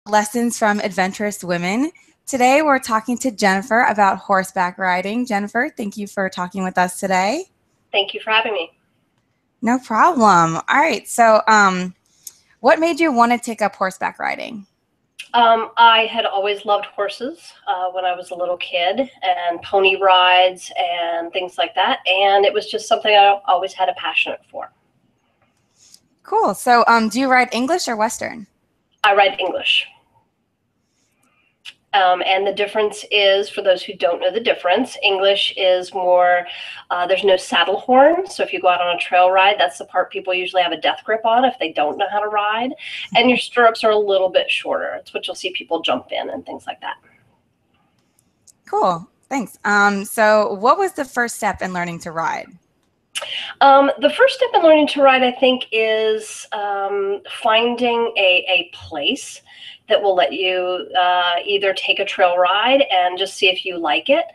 Lessons from Adventurous Women. Today we're talking to Jennifer about horseback riding. Jennifer, thank you for talking with us today. Thank you for having me. No problem. All right, so what made you want to take up horseback riding? I had always loved horses when I was a little kid, and pony rides and things like that, and it was just something I always had a passion for. Cool. So do you ride English or Western? I ride English. And the difference is, for those who don't know the difference, English is more, there's no saddle horn. So if you go out on a trail ride, that's the part people usually have a death grip on if they don't know how to ride. And your stirrups are a little bit shorter. It's what you'll see people jump in and things like that. Cool. Thanks. So what was the first step in learning to ride? The first step in learning to ride, I think, is finding a place that will let you either take a trail ride and just see if you like it.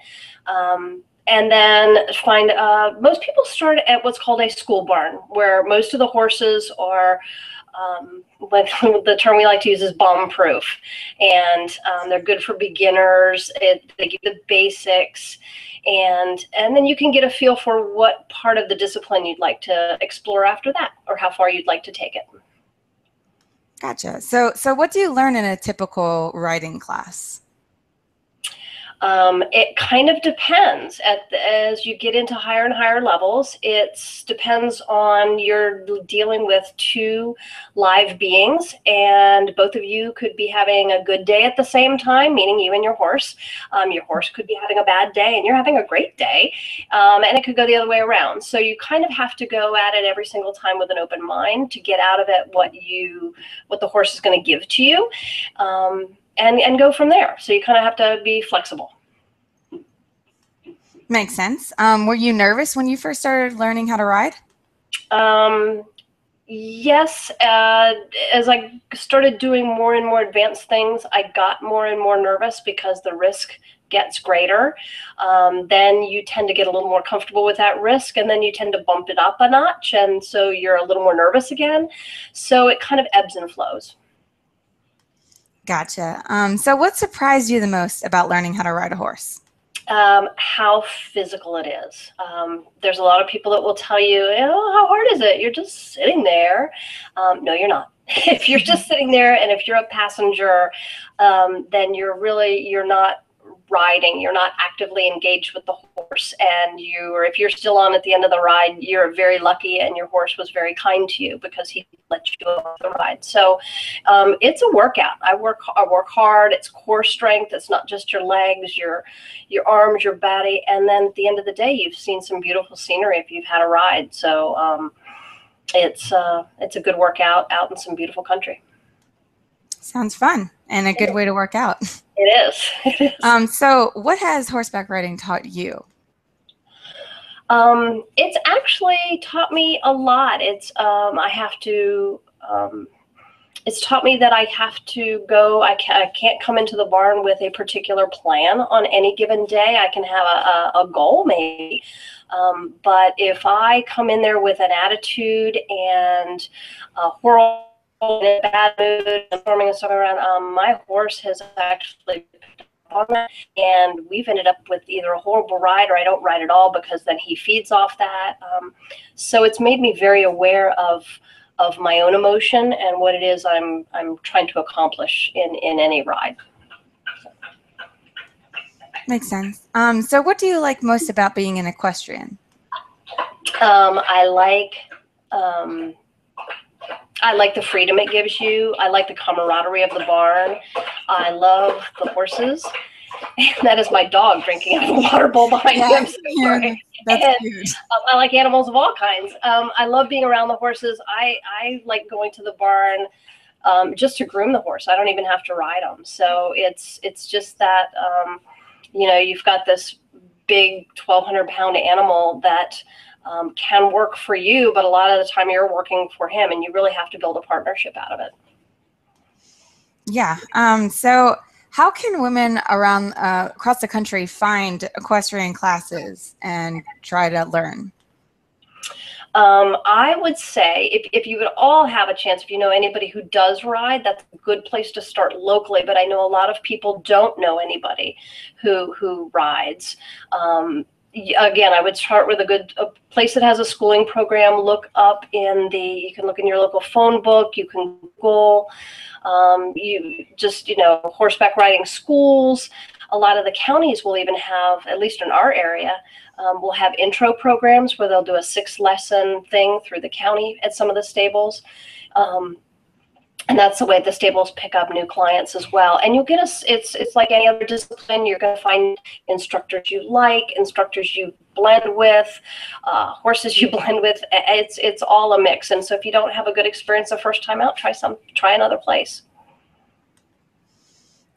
And then find, most people start at what's called a school barn, where most of the horses are, the term we like to use is bomb-proof. And they're good for beginners. They give the basics. And then you can get a feel for what part of the discipline you'd like to explore after that, or how far you'd like to take it. Gotcha. So what do you learn in a typical riding class? It kind of depends. As you get into higher and higher levels, it depends on, you're dealing with two live beings, and both of you could be having a good day at the same time, meaning you and your horse. Your horse could be having a bad day and you're having a great day, and it could go the other way around. So you kind of have to go at it every single time with an open mind to get out of it what the horse is going to give to you. And go from there. So you kind of have to be flexible. Makes sense. Were you nervous when you first started learning how to ride? Yes. As I started doing more and more advanced things, I got more and more nervous because the risk gets greater. Then you tend to get a little more comfortable with that risk, and then you tend to bump it up a notch, and so you're a little more nervous again. So it kind of ebbs and flows. Gotcha. So what surprised you the most about learning how to ride a horse? How physical it is. There's a lot of people that will tell you, oh, how hard is it? You're just sitting there. No, you're not. If you're just sitting there, and if you're a passenger, then you're not riding. You're not actively engaged with the horse, and if you're still on at the end of the ride, you're very lucky, and your horse was very kind to you because he let you off the ride. So it's a workout. I work hard. It's core strength. It's not just your legs, your arms, your body, and then at the end of the day, you've seen some beautiful scenery if you've had a ride. So it's a good workout out in some beautiful country. Sounds fun and a good way to work out. It is. It is. So what has horseback riding taught you? It's actually taught me a lot. It's taught me that I have to go. I can't come into the barn with a particular plan on any given day. I can have a goal maybe. But if I come in there with an attitude and a whirl, in a bad mood and forming a song around, my horse has actually picked up on that, and we've ended up with either a horrible ride or I don't ride at all because then he feeds off that. So it's made me very aware of my own emotion and what it is I'm trying to accomplish in any ride. Makes sense. So what do you like most about being an equestrian? I like the freedom it gives you. I like the camaraderie of the barn. I love the horses. And that is my dog drinking out of a water bowl behind me. I'm so sorry. That's cute. I like animals of all kinds. I love being around the horses. I like going to the barn just to groom the horse. I don't even have to ride them. So it's just that, you've got this big 1,200-pound animal that can work for you, but a lot of the time you're working for him, and you really have to build a partnership out of it. Yeah. So how can women around across the country find equestrian classes and try to learn? I would say if you would all have a chance, if you know anybody who does ride, that's a good place to start locally. But I know a lot of people don't know anybody who rides. Again, I would start with a place that has a schooling program. You can look in your local phone book. You can Google. Horseback riding schools. A lot of the counties will even have, at least in our area, will have intro programs where they'll do a 6-lesson thing through the county at some of the stables. And that's the way the stables pick up new clients as well. And you'll get it's like any other discipline. You're going to find instructors you like, instructors you blend with, horses you blend with. It's all a mix. And so if you don't have a good experience the first time out, try another place.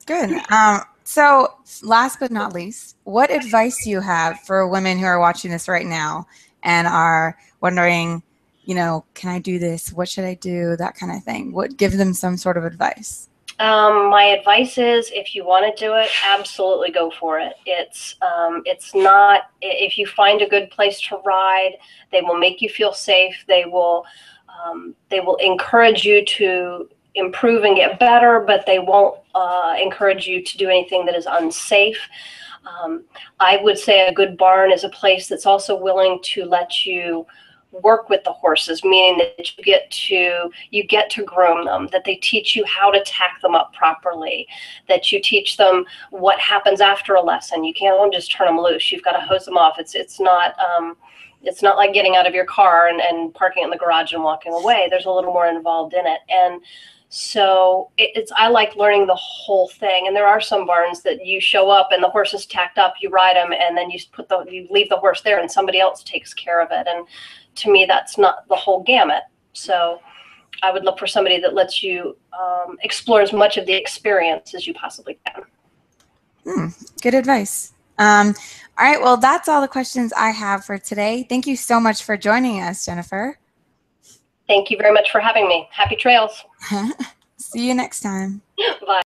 Good. So last but not least, what advice do you have for women who are watching this right now and are wondering, can I do this? What should I do? That kind of thing. Give them some sort of advice. My advice is, if you want to do it, absolutely go for it. It's not, if you find a good place to ride, they will make you feel safe. They will encourage you to improve and get better, but they won't encourage you to do anything that is unsafe. I would say a good barn is a place that's also willing to let you work with the horses, meaning that you get to groom them, that they teach you how to tack them up properly, that you teach them what happens after a lesson. You can't just turn them loose. You've got to hose them off. It's not like getting out of your car and parking it in the garage and walking away. There's a little more involved in it. And so I like learning the whole thing. And there are some barns that you show up and the horse is tacked up, you ride them, and then you leave the horse there and somebody else takes care of it. And to me, that's not the whole gamut. So I would look for somebody that lets you explore as much of the experience as you possibly can. Good advice. All right. Well, that's all the questions I have for today. Thank you so much for joining us, Jennifer. Thank you very much for having me. Happy trails. See you next time. Bye.